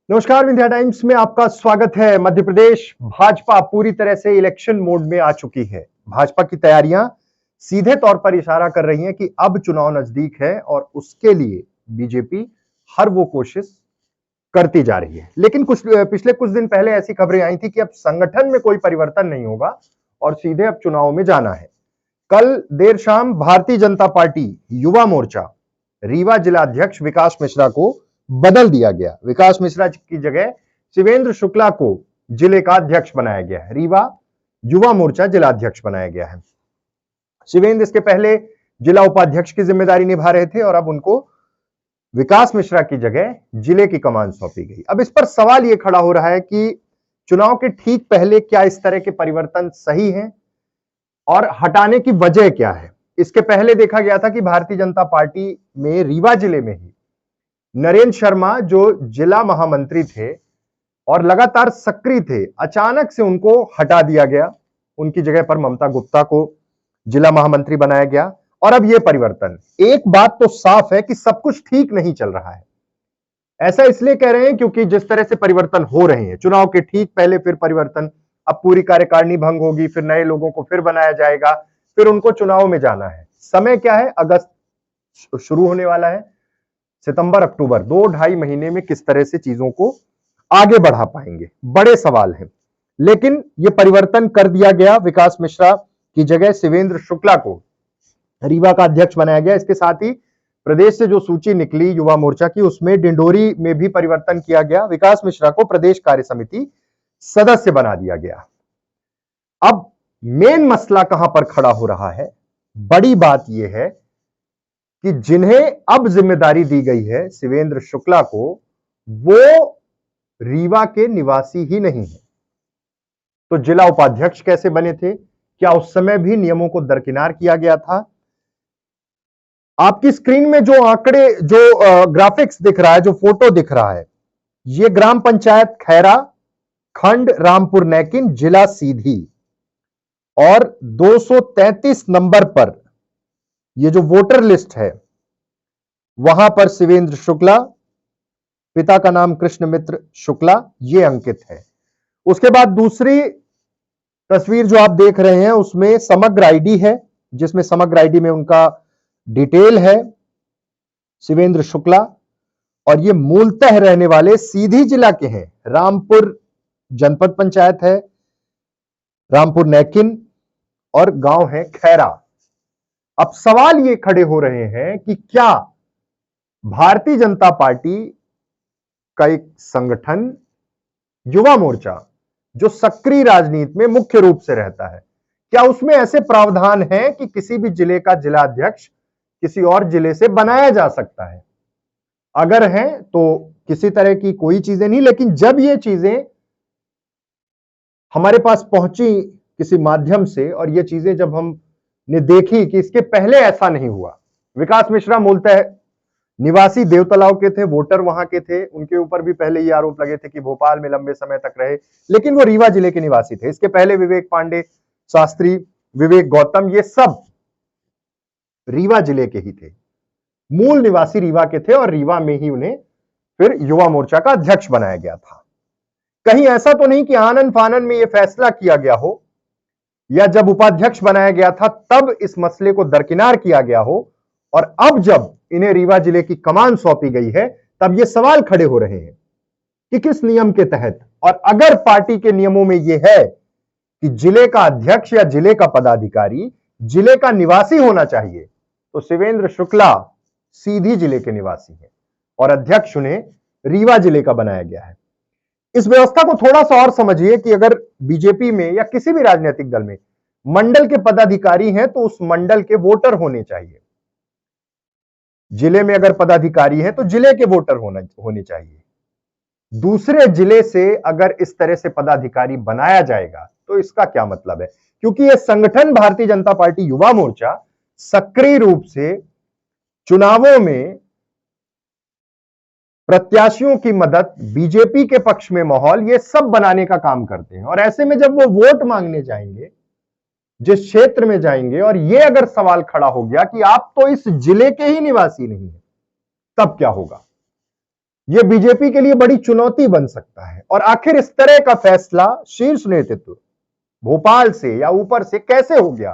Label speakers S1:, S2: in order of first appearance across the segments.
S1: नमस्कार, विंध्या टाइम्स में आपका स्वागत है। मध्य प्रदेश भाजपा पूरी तरह से इलेक्शन मोड में आ चुकी है। भाजपा की तैयारियां सीधे तौर पर इशारा कर रही हैं कि अब चुनाव नजदीक है और उसके लिए बीजेपी हर वो कोशिश करती जा रही है। लेकिन पिछले कुछ दिन पहले ऐसी खबरें आई थी कि अब संगठन में कोई परिवर्तन नहीं होगा और सीधे अब चुनाव में जाना है। कल देर शाम भारतीय जनता पार्टी युवा मोर्चा रीवा जिला अध्यक्ष विकास मिश्रा को बदल दिया गया। विकास मिश्रा की जगह शिवेंद्र शुक्ला को जिले का अध्यक्ष बनाया गया है। रीवा युवा मोर्चा जिला अध्यक्ष बनाया गया है। शिवेंद्र इसके पहले जिला उपाध्यक्ष की जिम्मेदारी निभा रहे थे और अब उनको विकास मिश्रा की जगह जिले की कमान सौंपी गई। अब इस पर सवाल यह खड़ा हो रहा है कि चुनाव के ठीक पहले क्या इस तरह के परिवर्तन सही हैं और हटाने की वजह क्या है। इसके पहले देखा गया था कि भारतीय जनता पार्टी में रीवा जिले में ही नरेंद्र शर्मा जो जिला महामंत्री थे और लगातार सक्रिय थे, अचानक से उनको हटा दिया गया। उनकी जगह पर ममता गुप्ता को जिला महामंत्री बनाया गया और अब यह परिवर्तन। एक बात तो साफ है कि सब कुछ ठीक नहीं चल रहा है। ऐसा इसलिए कह रहे हैं क्योंकि जिस तरह से परिवर्तन हो रहे हैं, चुनाव के ठीक पहले फिर परिवर्तन, अब पूरी कार्यकारिणी भंग होगी, फिर नए लोगों को फिर बनाया जाएगा, फिर उनको चुनाव में जाना है। समय क्या है? अगस्त शुरू होने वाला है। सितंबर अक्टूबर 2-2.5 महीने में किस तरह से चीजों को आगे बढ़ा पाएंगे, बड़े सवाल हैं। लेकिन यह परिवर्तन कर दिया गया। विकास मिश्रा की जगह शिवेंद्र शुक्ला को रीवा का अध्यक्ष बनाया गया। इसके साथ ही प्रदेश से जो सूची निकली युवा मोर्चा की, उसमें डिंडोरी में भी परिवर्तन किया गया। विकास मिश्रा को प्रदेश कार्य समिति सदस्य बना दिया गया। अब मेन मसला कहां पर खड़ा हो रहा है? बड़ी बात यह है कि जिन्हें अब जिम्मेदारी दी गई है शिवेंद्र शुक्ला को, वो रीवा के निवासी ही नहीं है। तो जिला उपाध्यक्ष कैसे बने थे? क्या उस समय भी नियमों को दरकिनार किया गया था? आपकी स्क्रीन में जो आंकड़े, जो ग्राफिक्स दिख रहा है, जो फोटो दिख रहा है, यह ग्राम पंचायत खैरा, खंड रामपुर नैकिन, जिला सीधी, और 233 नंबर पर यह जो वोटर लिस्ट है, वहां पर शिवेंद्र शुक्ला, पिता का नाम कृष्ण मित्र शुक्ला, यह अंकित है। उसके बाद दूसरी तस्वीर जो आप देख रहे हैं, उसमें समग्र आईडी है, जिसमें समग्र आईडी में उनका डिटेल है, शिवेंद्र शुक्ला, और ये मूलतः रहने वाले सीधी जिला के हैं। रामपुर जनपद पंचायत है, रामपुर नैकिन, और गांव है खैरा। अब सवाल ये खड़े हो रहे हैं कि क्या भारतीय जनता पार्टी का एक संगठन युवा मोर्चा, जो सक्रिय राजनीति में मुख्य रूप से रहता है, क्या उसमें ऐसे प्रावधान हैं कि किसी भी जिले का जिला अध्यक्ष किसी और जिले से बनाया जा सकता है? अगर है तो किसी तरह की कोई चीजें नहीं, लेकिन जब ये चीजें हमारे पास पहुंची किसी माध्यम से और ये चीजें जब हमने देखी कि इसके पहले ऐसा नहीं हुआ। विकास मिश्रा मूलतः निवासी देवतलाव के थे, वोटर वहां के थे। उनके ऊपर भी पहले ये आरोप लगे थे कि भोपाल में लंबे समय तक रहे, लेकिन वो रीवा जिले के निवासी थे। इसके पहले विवेक पांडे शास्त्री, विवेक गौतम, ये सब रीवा जिले के ही थे, मूल निवासी रीवा के थे और रीवा में ही उन्हें फिर युवा मोर्चा का अध्यक्ष बनाया गया था। कहीं ऐसा तो नहीं कि आनन फानन में यह फैसला किया गया हो या जब उपाध्यक्ष बनाया गया था तब इस मसले को दरकिनार किया गया हो और अब जब इन्हें रीवा जिले की कमान सौंपी गई है तब ये सवाल खड़े हो रहे हैं कि किस नियम के तहत। और अगर पार्टी के नियमों में यह है कि जिले का अध्यक्ष या जिले का पदाधिकारी जिले का निवासी होना चाहिए, तो शिवेंद्र शुक्ला सीधी जिले के निवासी हैं और अध्यक्ष उन्हें रीवा जिले का बनाया गया है। इस व्यवस्था को थोड़ा सा और समझिए कि अगर बीजेपी में या किसी भी राजनीतिक दल में मंडल के पदाधिकारी हैं तो उस मंडल के वोटर होने चाहिए। जिले में अगर पदाधिकारी हैं तो जिले के वोटर होने चाहिए। दूसरे जिले से अगर इस तरह से पदाधिकारी बनाया जाएगा तो इसका क्या मतलब है? क्योंकि यह संगठन भारतीय जनता पार्टी युवा मोर्चा सक्रिय रूप से चुनावों में प्रत्याशियों की मदद, बीजेपी के पक्ष में माहौल, ये सब बनाने का काम करते हैं। और ऐसे में जब वो वोट मांगने जाएंगे, जिस क्षेत्र में जाएंगे, और ये अगर सवाल खड़ा हो गया कि आप तो इस जिले के ही निवासी नहीं है, तब क्या होगा? यह बीजेपी के लिए बड़ी चुनौती बन सकता है। और आखिर इस तरह का फैसला शीर्ष नेतृत्व भोपाल से या ऊपर से कैसे हो गया?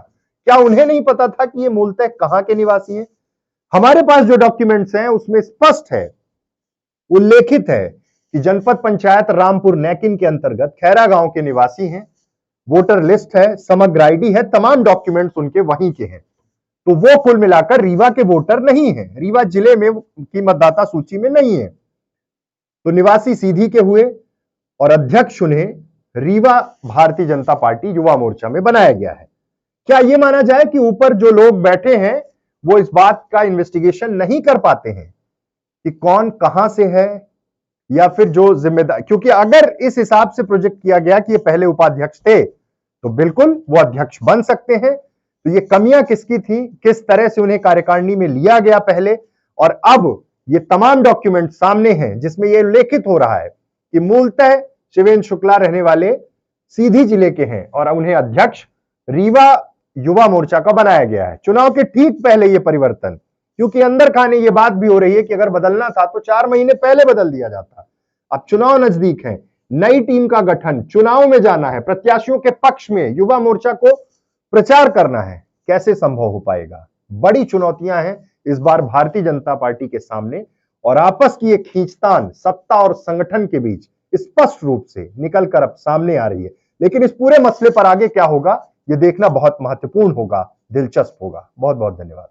S1: क्या उन्हें नहीं पता था कि ये मूलतः कहां के निवासी हैं? हमारे पास जो डॉक्यूमेंट्स हैं उसमें स्पष्ट है, उल्लेखित है कि जनपद पंचायत रामपुर नैकिन के अंतर्गत खैरा गांव के निवासी हैं। वोटर लिस्ट है, समग्र आईडी है, तमाम डॉक्यूमेंट्स उनके वहीं के हैं। तो वो कुल मिलाकर रीवा के वोटर नहीं है, रीवा जिले में की मतदाता सूची में नहीं है। तो निवासी सीधी के हुए और अध्यक्ष उन्हें रीवा भारतीय जनता पार्टी युवा मोर्चा में बनाया गया है। क्या यह माना जाए कि ऊपर जो लोग बैठे हैं वो इस बात का इन्वेस्टिगेशन नहीं कर पाते हैं कि कौन कहां से है, या फिर जो जिम्मेदार, क्योंकि अगर इस हिसाब से प्रोजेक्ट किया गया कि ये पहले उपाध्यक्ष थे तो बिल्कुल वो अध्यक्ष बन सकते हैं। तो ये कमियां किसकी थी, किस तरह से उन्हें कार्यकारिणी में लिया गया पहले, और अब ये तमाम डॉक्यूमेंट सामने हैं जिसमें यह उल्लेखित हो रहा है कि मूलतः शिवेंद्र शुक्ला रहने वाले सीधी जिले के हैं और उन्हें अध्यक्ष रीवा युवा मोर्चा का बनाया गया है। चुनाव के ठीक पहले यह परिवर्तन, क्योंकि अंदर खाने ये बात भी हो रही है कि अगर बदलना था तो 4 महीने पहले बदल दिया जाता। अब चुनाव नजदीक है, नई टीम का गठन, चुनाव में जाना है, प्रत्याशियों के पक्ष में युवा मोर्चा को प्रचार करना है, कैसे संभव हो पाएगा? बड़ी चुनौतियां हैं इस बार भारतीय जनता पार्टी के सामने, और आपस की एक खींचतान सत्ता और संगठन के बीच स्पष्ट रूप से निकलकर अब सामने आ रही है। लेकिन इस पूरे मसले पर आगे क्या होगा, यह देखना बहुत महत्वपूर्ण होगा, दिलचस्प होगा। बहुत बहुत धन्यवाद।